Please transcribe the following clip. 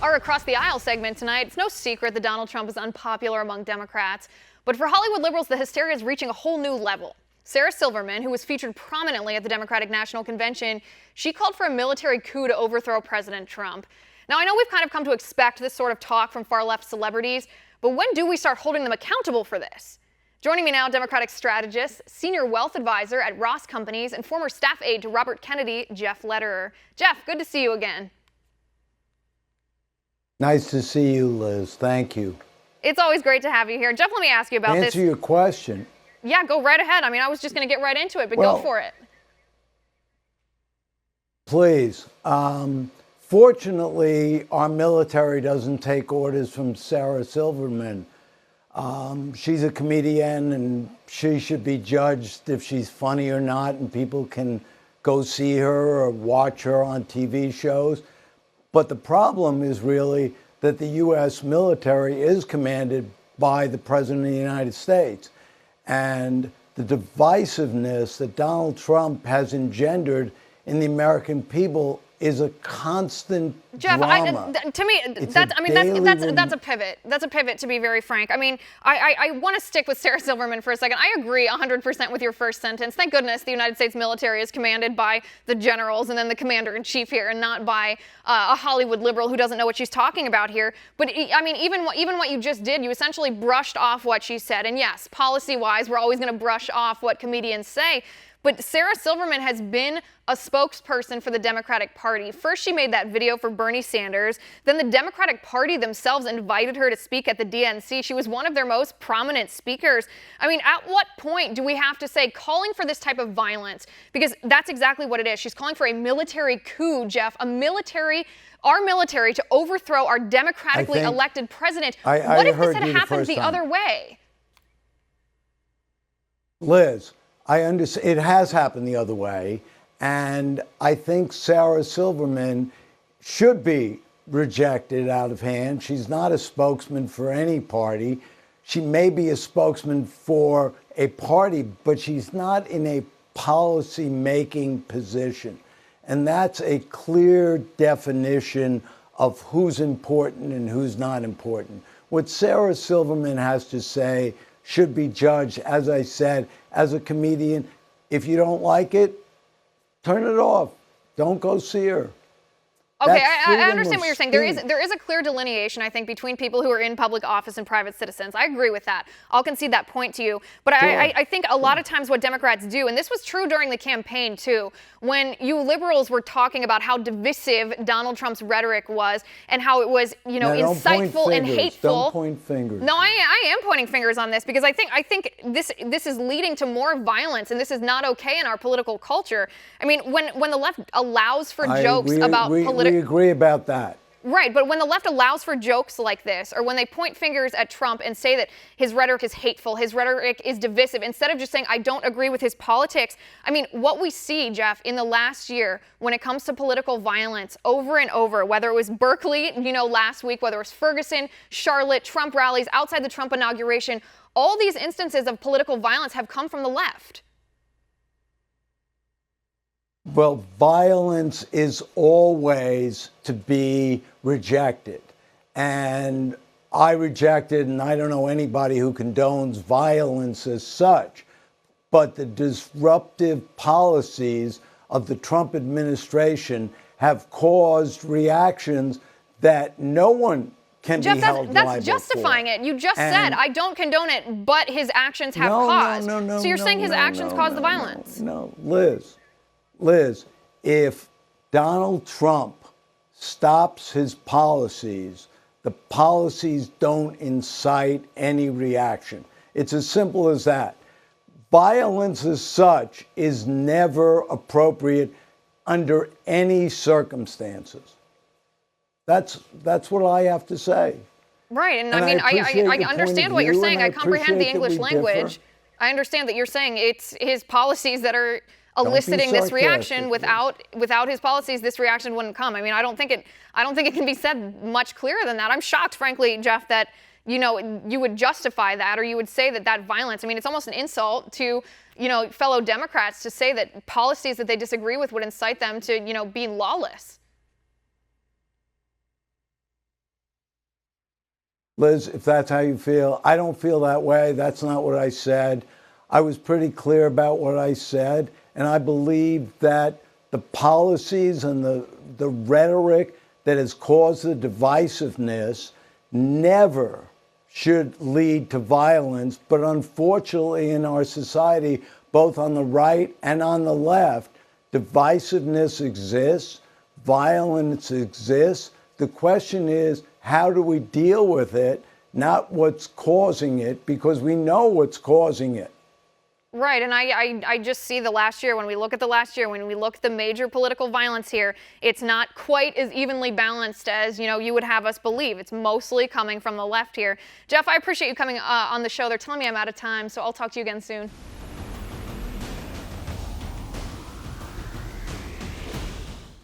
our Across the Aisle segment tonight. It's no secret that Donald Trump is unpopular among Democrats, but for Hollywood liberals, the hysteria is reaching a whole new level. Sarah Silverman, who was featured prominently at the Democratic National Convention, she called for a military coup to overthrow President Trump. Now, I know we've kind of come to expect this sort of talk from far-left celebrities, but when do we start holding them accountable for this? Joining me now, Democratic strategist, senior wealth advisor at Ross Companies, and former staff aide to Robert Kennedy, Jeff Lederer. Jeff, good to see you again. Nice to see you, Liz. Thank you. It's always great to have you here. Jeff, let me ask you about this. Answer your question. Yeah, go right ahead. I mean, I was just going to get right into it, but go for it. Please. Fortunately, our military doesn't take orders from Sarah Silverman. She's a comedian, and she should be judged if she's funny or not, and people can go see her or watch her on TV shows. But the problem is really that the U.S. military is commanded by the President of the United States. And the divisiveness that Donald Trump has engendered in the American people is a constant drama. To me, that's a pivot. That's a pivot, to be very frank. I mean, I want to stick with Sarah Silverman for a second. I agree 100% with your first sentence. Thank goodness the United States military is commanded by the generals and then the commander-in-chief here, and not by a Hollywood liberal who doesn't know what she's talking about here. But I mean, even what you just did, you essentially brushed off what she said. And yes, policy-wise, we're always going to brush off what comedians say. But Sarah Silverman has been a spokesperson for the Democratic Party. First, she made that video for Bernie Sanders. Then the Democratic Party themselves invited her to speak at the DNC. She was one of their most prominent speakers. I mean, at what point do we have to say calling for this type of violence? Because that's exactly what it is. She's calling for a military coup, Jeff, our military to overthrow our democratically elected president. What if this had happened the other way? Liz, I understand it has happened the other way, and I think Sarah Silverman should be rejected out of hand. She's not a spokesman for any party. She may be a spokesman for a party, but she's not in a policy-making position. And that's a clear definition of who's important and who's not important. What Sarah Silverman has to say should be judged, as I said, as a comedian. If you don't like it, turn it off. Don't go see her. Okay, I understand what you're saying. There is a clear delineation, I think, between people who are in public office and private citizens. I agree with that. I'll concede that point to you. But sure. I think a lot of times what Democrats do, and this was true during the campaign too, when you liberals were talking about how divisive Donald Trump's rhetoric was and how it was, insightful and hateful. Don't point fingers. No, I am pointing fingers on this because I think this is leading to more violence, and this is not okay in our political culture. I mean, when the left allows for jokes about political. We agree about that. Right, but when the left allows for jokes like this, or when they point fingers at Trump and say that his rhetoric is hateful, his rhetoric is divisive, instead of just saying, I don't agree with his politics. I mean, what we see, Jeff, in the last year when it comes to political violence over and over, whether it was Berkeley, last week, whether it was Ferguson, Charlotte, Trump rallies, outside the Trump inauguration, all these instances of political violence have come from the left. Well, violence is always to be rejected. And I reject it, and I don't know anybody who condones violence as such. But the disruptive policies of the Trump administration have caused reactions that no one can be held liable for. That's justifying it. You just said, I don't condone it, but his actions have caused. So you're saying his actions caused the violence? No, Liz, if Donald Trump stops his policies, the policies don't incite any reaction. It's as simple as that. Violence as such is never appropriate under any circumstances. That's what I have to say. Right, and I mean, I understand what you're saying. I comprehend the English language. I understand that you're saying it's his policies that are eliciting this reaction. Without his policies, this reaction wouldn't come. I mean, I don't think it can be said much clearer than that. I'm shocked, frankly, Jeff, that you would justify that, or you would say that violence. I mean, it's almost an insult to fellow Democrats to say that policies that they disagree with would incite them to be lawless. Liz, if that's how you feel. I don't feel that way. That's not what I said. I was pretty clear about what I said, and I believe that the policies and the rhetoric that has caused the divisiveness never should lead to violence. But unfortunately, in our society, both on the right and on the left, divisiveness exists, violence exists. The question is, how do we deal with it, not what's causing it, because we know what's causing it. Right, and I just see the last year, when we look at the last year, when we look at the major political violence here, it's not quite as evenly balanced as, you would have us believe. It's mostly coming from the left here. Jeff, I appreciate you coming on the show. They're telling me I'm out of time, so I'll talk to you again soon.